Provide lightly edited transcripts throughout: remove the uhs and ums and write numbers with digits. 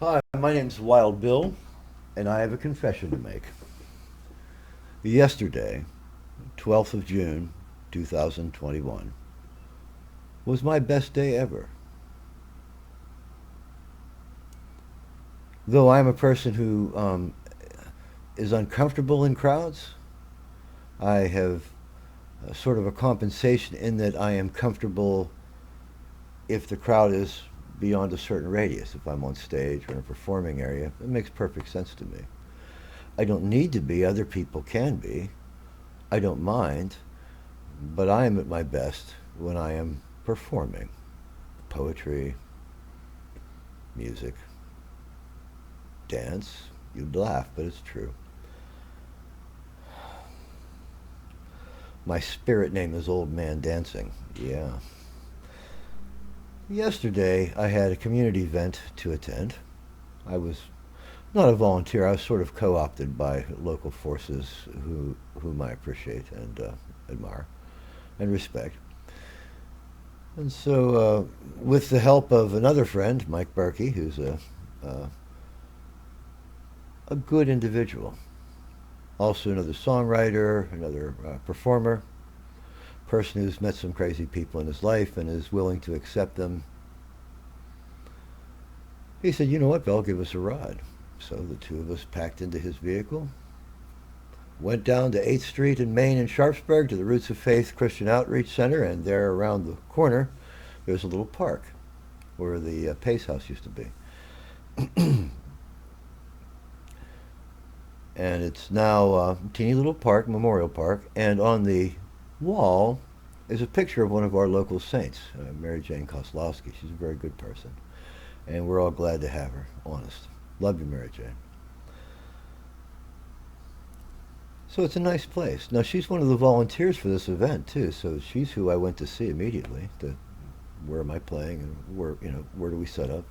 Hi, my name's Wild Bill, and I have a confession to make. Yesterday, 12th of June, 2021, was my best day ever. Though I'm a person who is uncomfortable in crowds, I have sort of a compensation in that I am comfortable if the crowd is beyond a certain radius. If I'm on stage or in a performing area, it makes perfect sense to me. I don't need to be, other people can be. I don't mind, but I am at my best when I am performing poetry, music, dance. You'd laugh, but it's true. My spirit name is Old Man Dancing. Yeah. Yesterday, I had a community event to attend. I was not a volunteer. I was sort of co-opted by local forces whom I appreciate and admire and respect. And so, with the help of another friend, Mike Berkey, who's a good individual, also another songwriter, another performer, person who's met some crazy people in his life and is willing to accept them. He said, "You know what, Bill, give us a ride." So the two of us packed into his vehicle, went down to 8th Street in Maine and Sharpsburg to the Roots of Faith Christian Outreach Center, and there around the corner there's a little park where the Pace House used to be. And it's now a teeny little park, memorial park, and on the wall is a picture of one of our local saints, Mary Jane Koslowski. She's a very good person, and we're all glad to have her, honest. Love you, Mary Jane. So it's a nice place. Now, she's one of the volunteers for this event, too, so she's who I went to see immediately. Where am I playing, and where do we set up?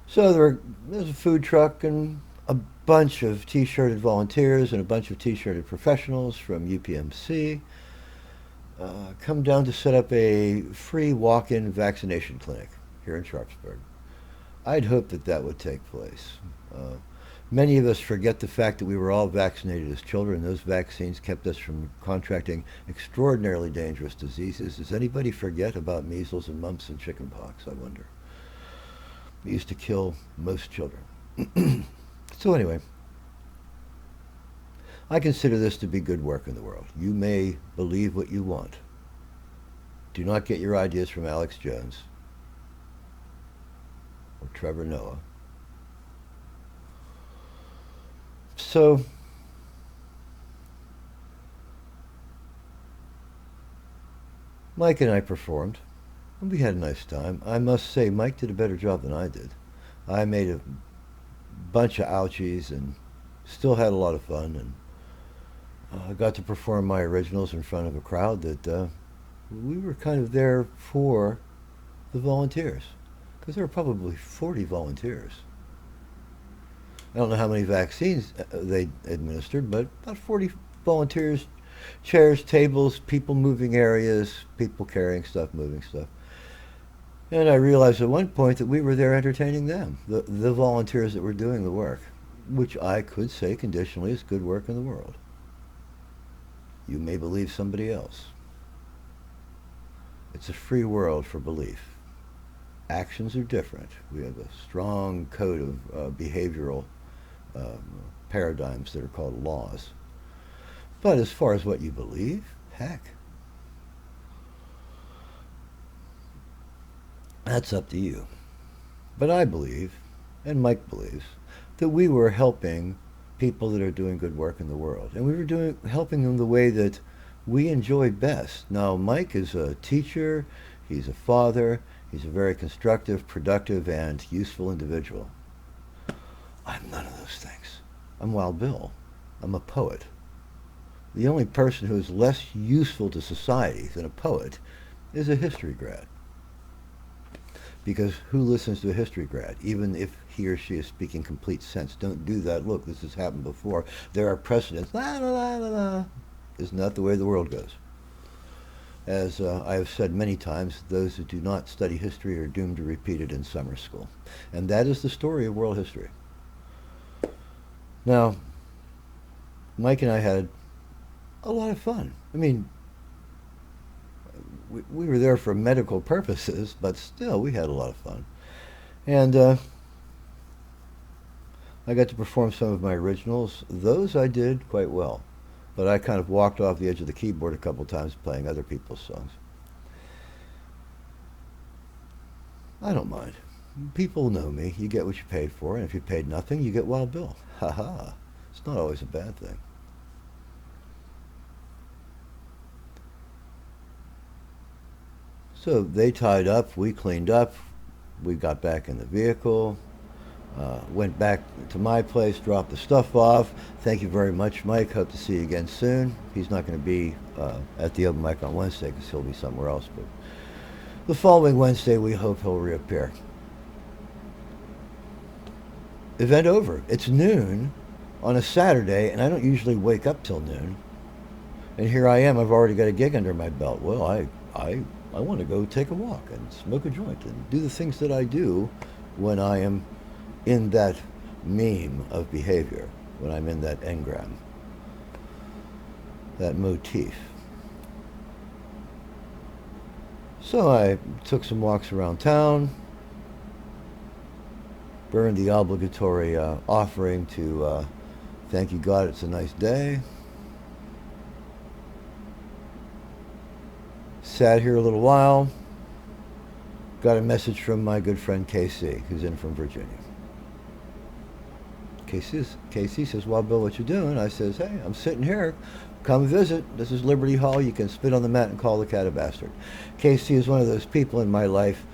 So there's a food truck and a bunch of t-shirted volunteers and a bunch of t-shirted professionals from UPMC come down to set up a free walk-in vaccination clinic here in Sharpsburg. I'd hoped that that would take place. Many of us forget the fact that we were all vaccinated as children. Those vaccines kept us from contracting extraordinarily dangerous diseases. Does anybody forget about measles and mumps and chickenpox, I wonder? It used to kill most children. So anyway, I consider this to be good work in the world. You may believe what you want. Do not get your ideas from Alex Jones or Trevor Noah. So, Mike and I performed, and we had a nice time. I must say, Mike did a better job than I did. I made a bunch of ouchies and still had a lot of fun, and I got to perform my originals in front of a crowd that we were kind of there for the volunteers, because there were probably 40 volunteers. I don't know how many vaccines they administered, but about 40 volunteers, chairs, tables, people moving areas, people carrying stuff, moving stuff. And I realized at one point that we were there entertaining them, the volunteers that were doing the work, which I could say conditionally is good work in the world. You may believe somebody else. It's a free world for belief. Actions are different. We have a strong code of behavioral paradigms that are called laws. But as far as what you believe, heck, that's up to you. But I believe, and Mike believes, that we were helping people that are doing good work in the world. And we were helping them the way that we enjoy best. Now, Mike is a teacher, he's a father, he's a very constructive, productive, and useful individual. I'm none of those things. I'm Wild Bill. I'm a poet. The only person who is less useful to society than a poet is a history grad. Because who listens to a history grad, even if he or she is speaking complete sense? Don't do that. Look, this has happened before. There are precedents. La la la la la. Isn't that the way the world goes? As I have said many times, those who do not study history are doomed to repeat it in summer school. And that is the story of world history. Now, Mike and I had a lot of fun. I mean, we were there for medical purposes, but still, we had a lot of fun. And I got to perform some of my originals. Those I did quite well. But I kind of walked off the edge of the keyboard a couple times playing other people's songs. I don't mind. People know me. You get what you paid for, and if you paid nothing, you get Wild Bill. Ha ha. It's not always a bad thing. So they tied up, we cleaned up, we got back in the vehicle, went back to my place, dropped the stuff off. Thank you very much, Mike. Hope to see you again soon. He's not going to be at the open mic on Wednesday because he'll be somewhere else. But the following Wednesday, we hope he'll reappear. Event over. It's noon on a Saturday, and I don't usually wake up till noon. And here I am. I've already got a gig under my belt. Well, I want to go take a walk and smoke a joint and do the things that I do when I am in that meme of behavior, when I'm in that engram, that motif. So I took some walks around town, burned the obligatory offering to thank you God it's a nice day. Sat here a little while, got a message from my good friend KC, who's in from Virginia. KC says, well, Bill, what you doing? I says, hey, I'm sitting here. Come visit. This is Liberty Hall. You can spit on the mat and call the cat a bastard. KC is one of those people in my life.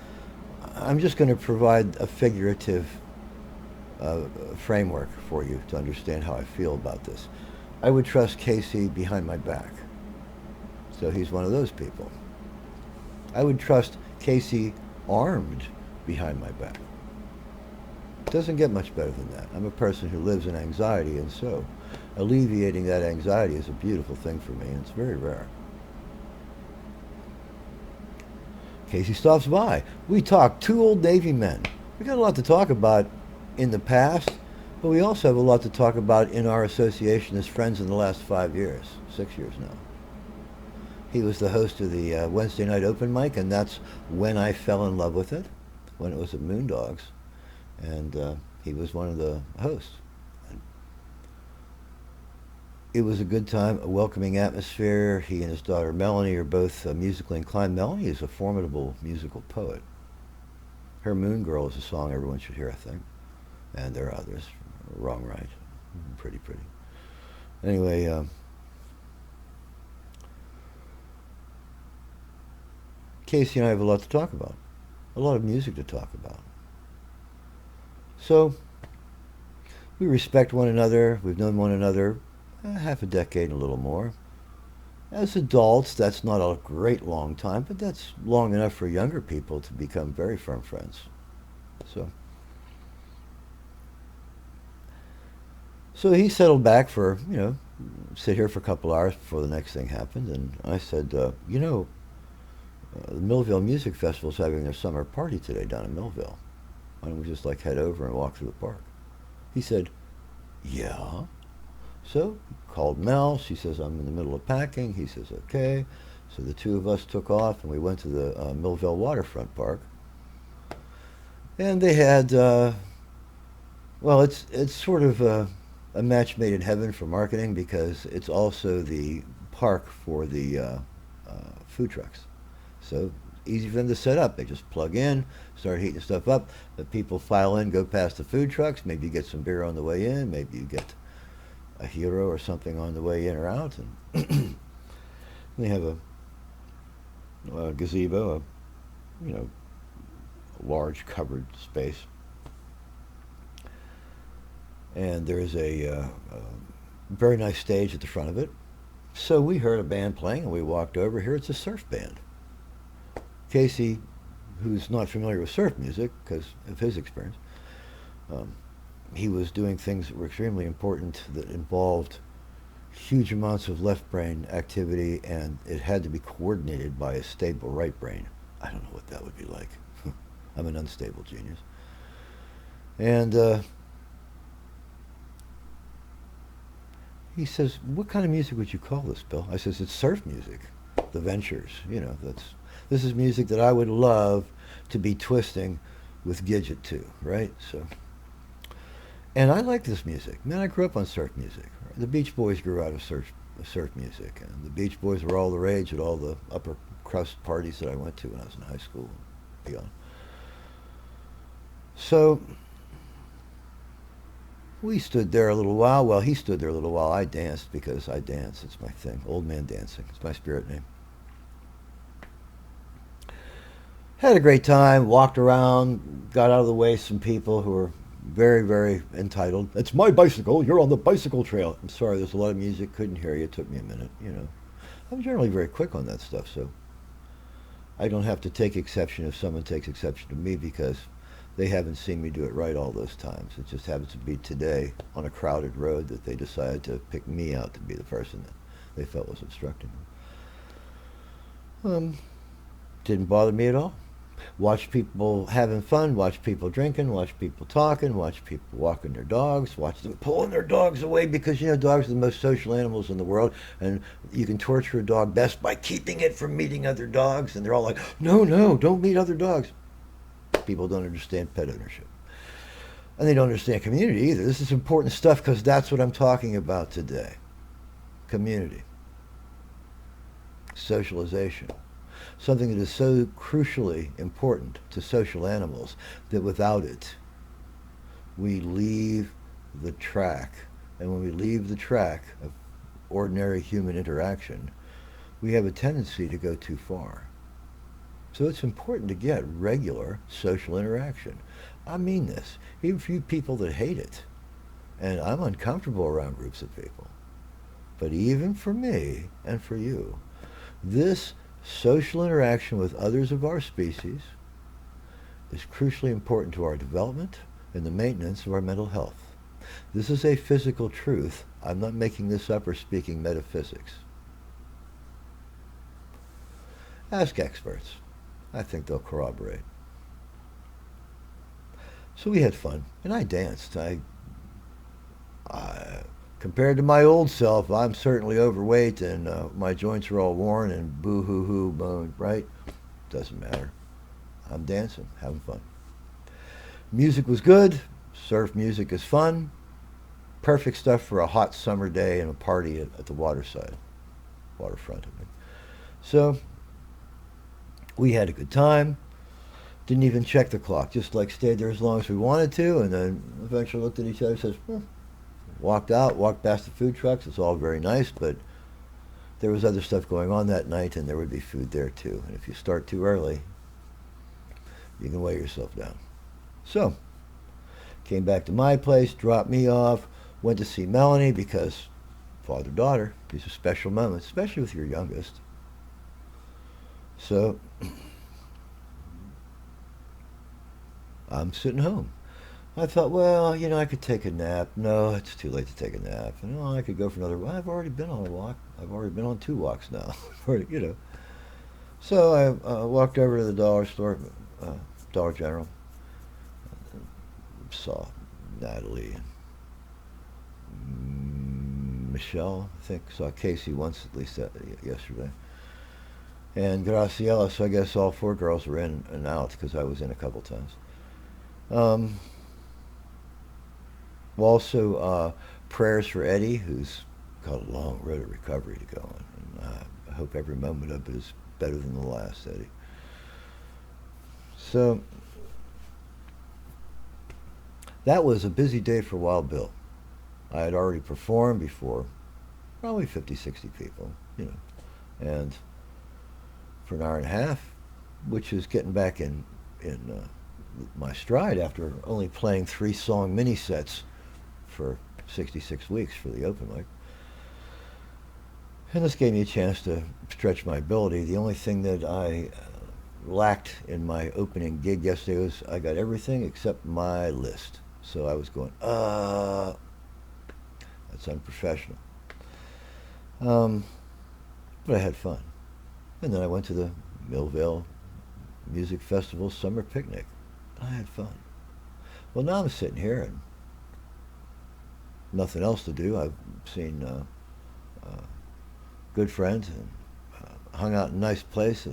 I'm just going to provide a figurative framework for you to understand how I feel about this. I would trust KC behind my back. So he's one of those people. I would trust Casey armed behind my back. It doesn't get much better than that. I'm a person who lives in anxiety, and so alleviating that anxiety is a beautiful thing for me, and it's very rare. Casey stops by. We talk, two old Navy men. We got a lot to talk about in the past, but we also have a lot to talk about in our association as friends in the last 5 years, 6 years now. He was the host of the Wednesday night open mic, and that's when I fell in love with it, when it was at Moondog's. And he was one of the hosts. It was a good time, a welcoming atmosphere. He and his daughter Melanie are both musically inclined. Melanie is a formidable musical poet. Her Moon Girl is a song everyone should hear, I think. And there are others. Wrong, right. Pretty. Anyway, Casey and I have a lot to talk about. A lot of music to talk about. So, we respect one another. We've known one another half a decade and a little more. As adults, that's not a great long time, but that's long enough for younger people to become very firm friends. So he settled back for, sit here for a couple hours before the next thing happened, and I said, the Millvale Music Festival is having their summer party today down in Millvale. Why don't we just head over and walk through the park? He said, yeah. So he called Mel. She says, I'm in the middle of packing. He says, okay. So the two of us took off and we went to the Millvale waterfront park. And they had, it's sort of a match made in heaven for marketing because it's also the park for the food trucks. So easy for them to set up. They just plug in, start heating stuff up. The people file in, go past the food trucks. Maybe you get some beer on the way in. Maybe you get a hero or something on the way in or out. And they have a gazebo, a large covered space. And there's a very nice stage at the front of it. So we heard a band playing and we walked over. Here it's a surf band. Casey, who's not familiar with surf music because of his experience, he was doing things that were extremely important that involved huge amounts of left brain activity, and it had to be coordinated by a stable right brain. I don't know what that would be like. I'm an unstable genius. And he says, "What kind of music would you call this, Bill?" I says, "It's surf music. The Ventures. This is music that I would love to be twisting with Gidget too, right?" So, and I like this music. Man, I grew up on surf music. The Beach Boys grew out of surf music, and the Beach Boys were all the rage at all the upper crust parties that I went to when I was in high school and beyond. So we stood there a little while. Well, he stood there a little while. I danced because I dance. It's my thing. Old man dancing. It's my spirit name. Had a great time. Walked around. Got out of the way some people who were very, very entitled. "It's my bicycle. You're on the bicycle trail." I'm sorry. There's a lot of music. Couldn't hear you. It took me a minute. I'm generally very quick on that stuff, so I don't have to take exception if someone takes exception to me because they haven't seen me do it right all those times. It just happens to be today on a crowded road that they decided to pick me out to be the person that they felt was obstructing them. Didn't bother me at all. Watch people having fun, watch people drinking, watch people talking, watch people walking their dogs, watch them pulling their dogs away because, dogs are the most social animals in the world, and you can torture a dog best by keeping it from meeting other dogs, and they're all like, "No, no, don't meet other dogs." People don't understand pet ownership. And they don't understand community either. This is important stuff because that's what I'm talking about today. Community. Socialization. Something that is so crucially important to social animals that without it, we leave the track. And when we leave the track of ordinary human interaction, we have a tendency to go too far. So it's important to get regular social interaction. I mean this, even for you people that hate it. And I'm uncomfortable around groups of people. But even for me and for you, this social interaction with others of our species is crucially important to our development and the maintenance of our mental health. This is a physical truth. I'm not making this up or speaking metaphysics. Ask experts. I think they'll corroborate. So we had fun, and I danced. I compared to my old self, I'm certainly overweight, and my joints are all worn, and boo-hoo-hoo, bone, right? Doesn't matter. I'm dancing, having fun. Music was good. Surf music is fun. Perfect stuff for a hot summer day and a party at the waterfront. So we had a good time. Didn't even check the clock. Just stayed there as long as we wanted to, and then eventually looked at each other and says, walked out, walked past the food trucks. It's all very nice, but there was other stuff going on that night, and there would be food there too. And if you start too early, you can weigh yourself down. So, came back to my place, dropped me off, went to see Melanie because father-daughter, these are special moments, especially with your youngest. So, I'm sitting home. I thought, well, I could take a nap. No, it's too late to take a nap. And, I could go for another walk. I've already been on a walk. I've already been on 2 walks now. So I walked over to the dollar store, Dollar General. Saw Natalie and Michelle, I think. Saw Casey once at least yesterday. And Graciela, so I guess all 4 girls were in and out because I was in a couple times. Also, prayers for Eddie, who's got a long road of recovery to go on. And I hope every moment of it is better than the last, Eddie. So, that was a busy day for Wild Bill. I had already performed before probably 50, 60 people, and for an hour and a half, which is getting back in my stride after only playing 3-song mini sets for 66 weeks for the open mic. And this gave me a chance to stretch my ability. The only thing that I lacked in my opening gig yesterday was I got everything except my list. So I was going, that's unprofessional. Um, but I had fun. And then I went to the Millvale Music Festival summer picnic. I had fun. Well, now I'm sitting here and nothing else to do. I've seen uh, good friends and hung out in a nice place.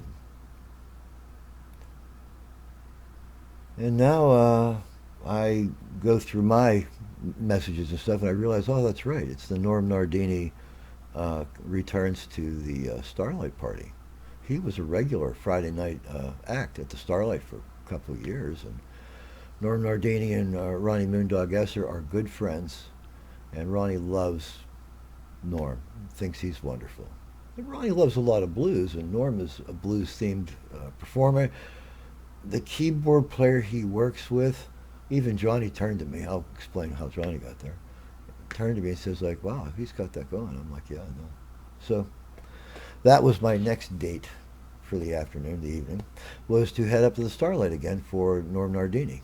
And now I go through my messages and stuff, and I realize, oh, that's right. It's the Norm Nardini returns to the Starlight party. He was a regular Friday night act at the Starlight for a couple of years, and Norm Nardini and Ronnie Moondog Esser are good friends, and Ronnie loves Norm, thinks he's wonderful. And Ronnie loves a lot of blues, and Norm is a blues-themed performer. The keyboard player he works with, even Johnny turned to me. I'll explain how Johnny got there. Turned to me and says, like, wow, he's got that going. I'm like, yeah, I know. So that was my next date for the afternoon, the evening, was to head up to the Starlight again for Norm Nardini.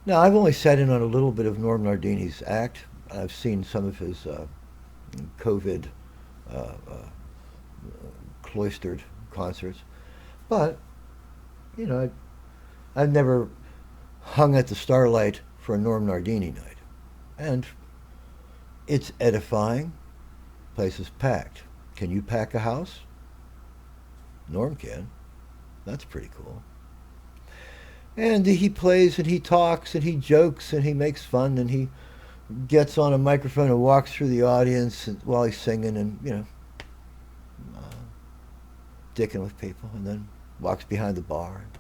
Now, I've only sat in on a little bit of Norm Nardini's act. I've seen some of his COVID uh, uh, cloistered concerts. But, you know, I've never hung at the Starlight for a Norm Nardini night. And it's edifying. Place is packed. Can you pack a house? Norm can. That's pretty cool. And he plays and he talks and he jokes and he makes fun and he gets on a microphone and walks through the audience while he's singing and, you know, uh, dicking with people, and then walks behind the bar and,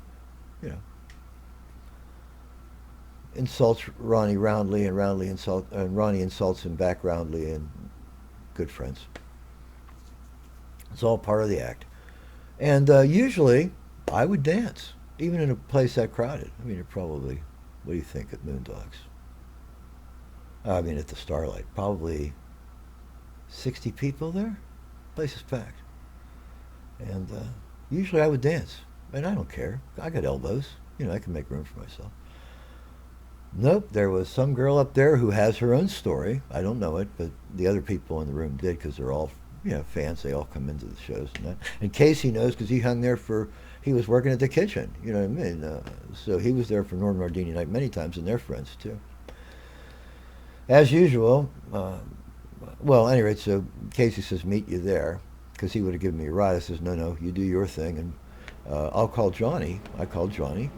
you know, insults Ronnie roundly, and Ronnie insults him back roundly, and good friends. It's all part of the act. And usually I would dance, even in a place that crowded. I mean, it probably, what do you think at Moondogs? I mean, at the Starlight, probably 60 people there. Place is packed. And usually I would dance. And I don't care. I got elbows. You know, I can make room for myself. Nope, there was some girl up there who has her own story. I don't know it, but the other people in the room did, because they're all, you know, fans. They all come into the shows and that. And Casey knows because he hung there he was working at the kitchen. You know what I mean? So he was there for Norm Nardini night many times, and they're friends too. As usual, well, at any rate, so Casey says, meet you there, because he would have given me a ride. I says, no, you do your thing, and I'll call Johnny. I called Johnny.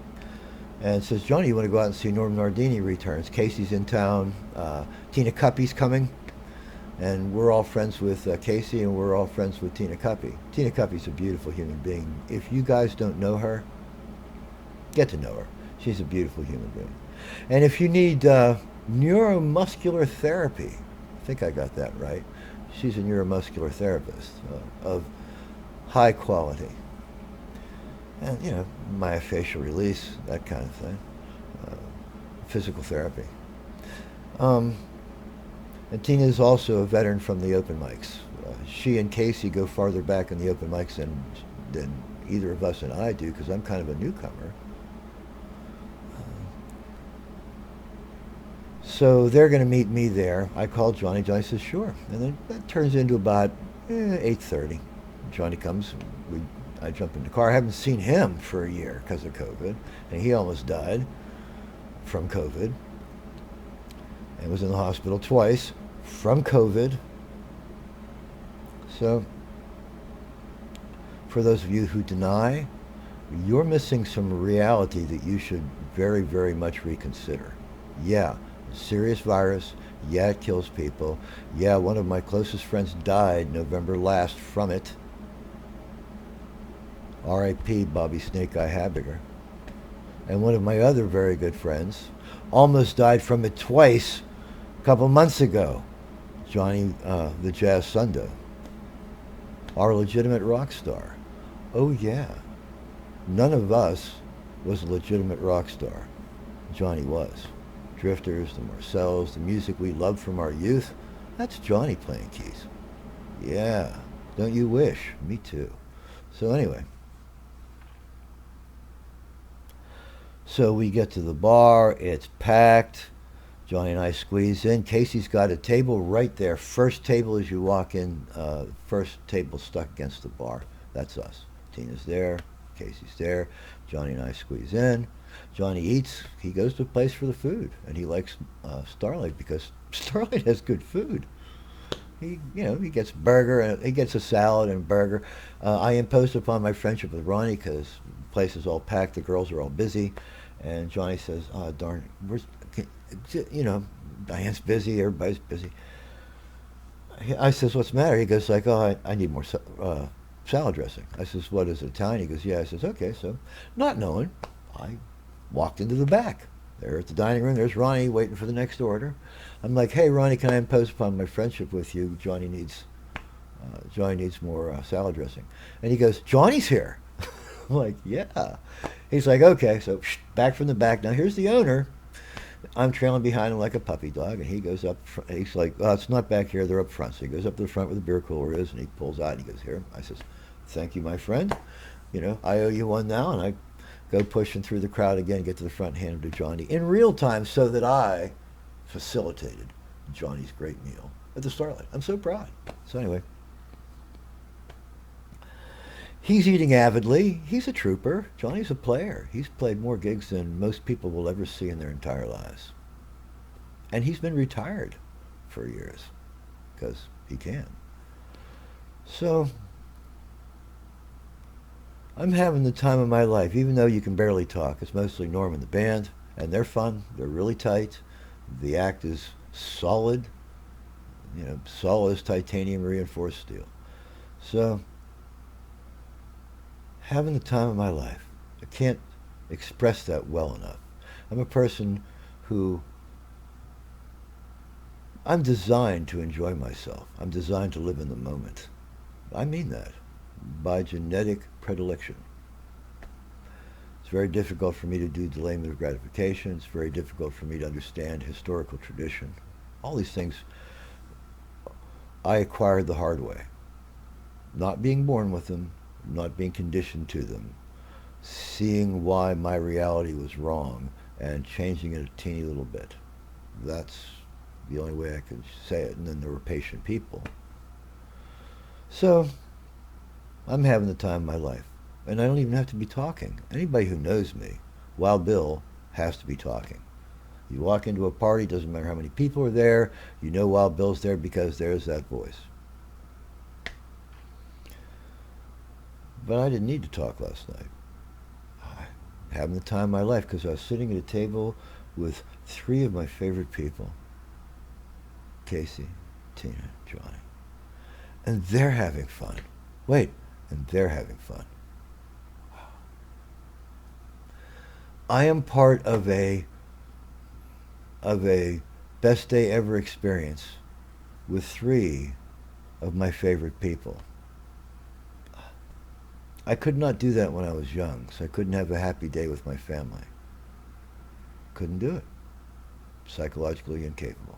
And says, Johnny, you want to go out and see Norm Nardini returns? Casey's in town. Tina Cuppy's coming. And we're all friends with Casey, and we're all friends with Tina Cuppy. Tina Cuppy's a beautiful human being. If you guys don't know her, get to know her. She's a beautiful human being. And if you need neuromuscular therapy, I think I got that right. She's a neuromuscular therapist of high quality. And, you know, myofascial release, that kind of thing. Physical therapy. And Tina is also a veteran from the open mics. She and Casey go farther back in the open mics than either of us and I do, because I'm kind of a newcomer. So they're going to meet me there. I called Johnny. Johnny says, sure. And then that turns into about 8:30. Johnny comes. I jump in the car. I haven't seen him for a year because of COVID. And he almost died from COVID. And was in the hospital twice from COVID. So, for those of you who deny, you're missing some reality that you should very, very much reconsider. Yeah, serious virus. Yeah, it kills people. Yeah, one of my closest friends died November last from it. R.I.P. Bobby Snake Eye Habiger. And one of my other very good friends almost died from it twice a couple months ago. Johnny the Jazz Sundo. Our legitimate rock star. Oh yeah. None of us was a legitimate rock star. Johnny was. Drifters, the Marcells, the music we loved from our youth. That's Johnny playing keys. Yeah. Don't you wish? Me too. So anyway. So we get to the bar. It's packed. Johnny and I squeeze in. Casey's got a table right there. First table as you walk in. First table stuck against the bar. That's us. Tina's there. Casey's there. Johnny and I squeeze in. Johnny eats. He goes to a place for the food, and he likes Starlite because Starlite has good food. He gets burger and he gets a salad and burger. I imposed upon my friendship with Ronnie because the place is all packed, the girls are all busy, and Johnny says, "Oh darn, Diane's busy, everybody's busy." I says, "What's the matter?" He goes like, "Oh, I need more salad dressing." I says, "What is it, Italian?" He goes, "Yeah." I says, "Okay." So, not knowing, I walked into the back. There at the dining room, there's Ronnie waiting for the next order. I'm like, "Hey, Ronnie, can I impose upon my friendship with you? Johnny needs more salad dressing." And he goes, "Johnny's here." I'm like, "Yeah." He's like, "Okay." So back from the back. Now here's the owner. I'm trailing behind him like a puppy dog, and he goes up. He's like, "Oh, it's not back here. They're up front." So he goes up to the front where the beer cooler is, and he pulls out, and he goes, "Here." I says, "Thank you, my friend. I owe you one now." And I go pushing through the crowd again, get to the front, hand him to Johnny in real time so that I facilitated Johnny's great meal at the Starlight. I'm so proud. So anyway, he's eating avidly. He's a trooper. Johnny's a player. He's played more gigs than most people will ever see in their entire lives. And he's been retired for years because he can. So I'm having the time of my life, even though you can barely talk. It's mostly Norm and the band, and they're fun. They're really tight. The act is solid, solid as titanium reinforced steel. So, having the time of my life. I can't express that well enough. I'm a person I'm designed to enjoy myself. I'm designed to live in the moment. I mean that. By genetic predilection. It's very difficult for me to do delayment of gratification. It's very difficult for me to understand historical tradition. All these things I acquired the hard way. Not being born with them, not being conditioned to them, seeing why my reality was wrong and changing it a teeny little bit. That's the only way I could say it. And then there were patient people. So I'm having the time of my life. And I don't even have to be talking. Anybody who knows me, Wild Bill, has to be talking. You walk into a party, doesn't matter how many people are there, you know Wild Bill's there because there's that voice. But I didn't need to talk last night. Having the time of my life because I was sitting at a table with three of my favorite people. Casey, Tina, Johnny. And they're having fun. And they're having fun. Wow. I am part of a best day ever experience with three of my favorite people. I could not do that when I was young, so I couldn't have a happy day with my family. Couldn't do it. Psychologically incapable.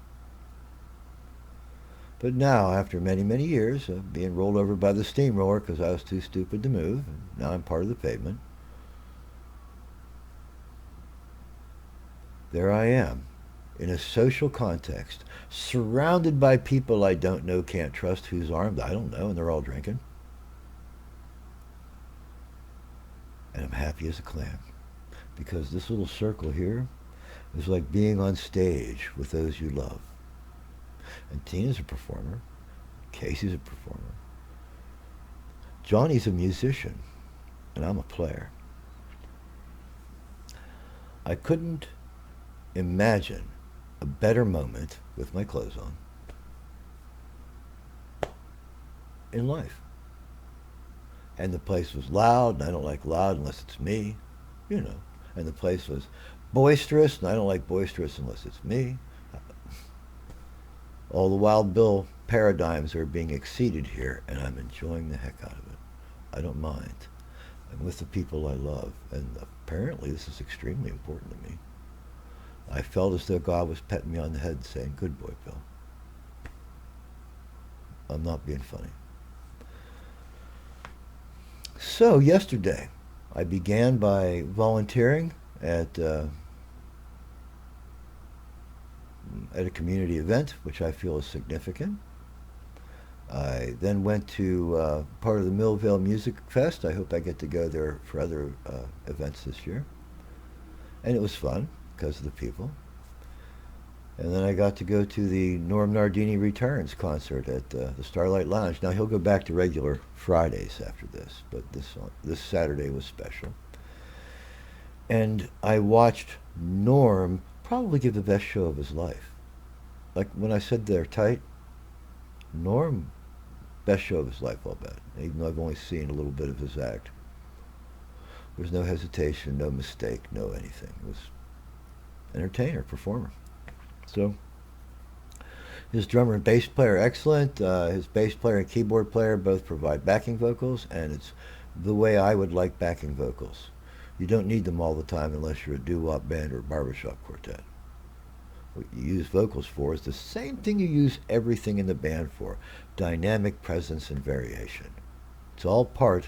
But now, after many, many years of being rolled over by the steamroller because I was too stupid to move, and now I'm part of the pavement, there I am, in a social context, surrounded by people I don't know, can't trust, who's armed, I don't know, and they're all drinking. And I'm happy as a clam, because this little circle here is like being on stage with those you love. And Tina's a performer. Casey's a performer. Johnny's a musician. And I'm a player. I couldn't imagine a better moment with my clothes on in life. And the place was loud, and I don't like loud unless it's me, And the place was boisterous, and I don't like boisterous unless it's me. All the Wild Bill paradigms are being exceeded here, and I'm enjoying the heck out of it. I don't mind. I'm with the people I love, and apparently this is extremely important to me. I felt as though God was petting me on the head saying, "Good boy, Bill." I'm not being funny. So yesterday, I began by volunteering at at a community event, which I feel is significant. I then went to part of the Millvale Music Fest. I hope I get to go there for other events this year. And it was fun because of the people. And then I got to go to the Norm Nardini Returns concert at the Starlite Lounge. Now he'll go back to regular Fridays after this, but this Saturday was special. And I watched Norm probably give the best show of his life. Like when I said they're tight, Norm, best show of his life, I'll bet. Even though I've only seen a little bit of his act. There's no hesitation, no mistake, no anything. It was entertainer, performer. So his drummer and bass player are excellent. His bass player and keyboard player both provide backing vocals, and it's the way I would like backing vocals. You don't need them all the time unless you're a doo-wop band or a barbershop quartet. What you use vocals for is the same thing you use everything in the band for: dynamic presence and variation. It's all part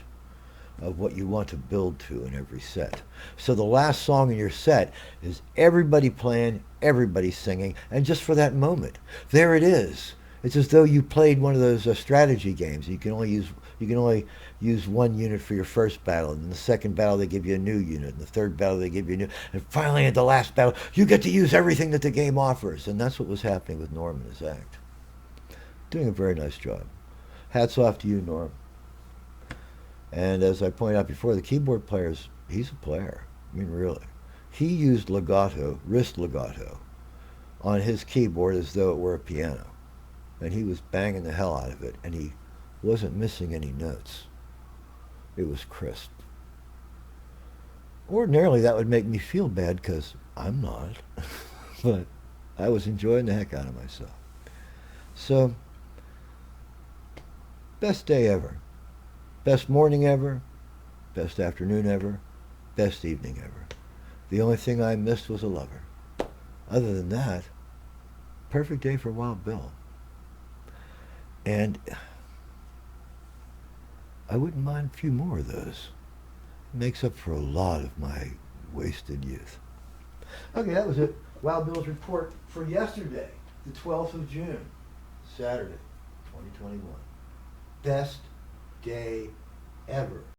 of what you want to build to in every set. So the last song in your set is everybody playing, everybody singing, and just for that moment, there it is. It's as though you played one of those strategy games. You can only use one unit for your first battle, and in the second battle they give you a new unit, and the third battle they give you a new, and finally at the last battle you get to use everything that the game offers. And that's what was happening with Norm and his act. Doing a very nice job. Hats off to you, Norm. And as I pointed out before, the keyboard player, he's a player. I mean, really. He used legato, wrist legato, on his keyboard as though it were a piano. And he was banging the hell out of it, and he wasn't missing any notes. It was crisp. Ordinarily, that would make me feel bad, because I'm not. But I was enjoying the heck out of myself. So, best day ever. Best morning ever, best afternoon ever, best evening ever. The only thing I missed was a lover. Other than that, perfect day for Wild Bill. And I wouldn't mind a few more of those. It makes up for a lot of my wasted youth. Okay, that was it. Wild Bill's report for yesterday, the 12th of June, Saturday, 2021. Best day ever.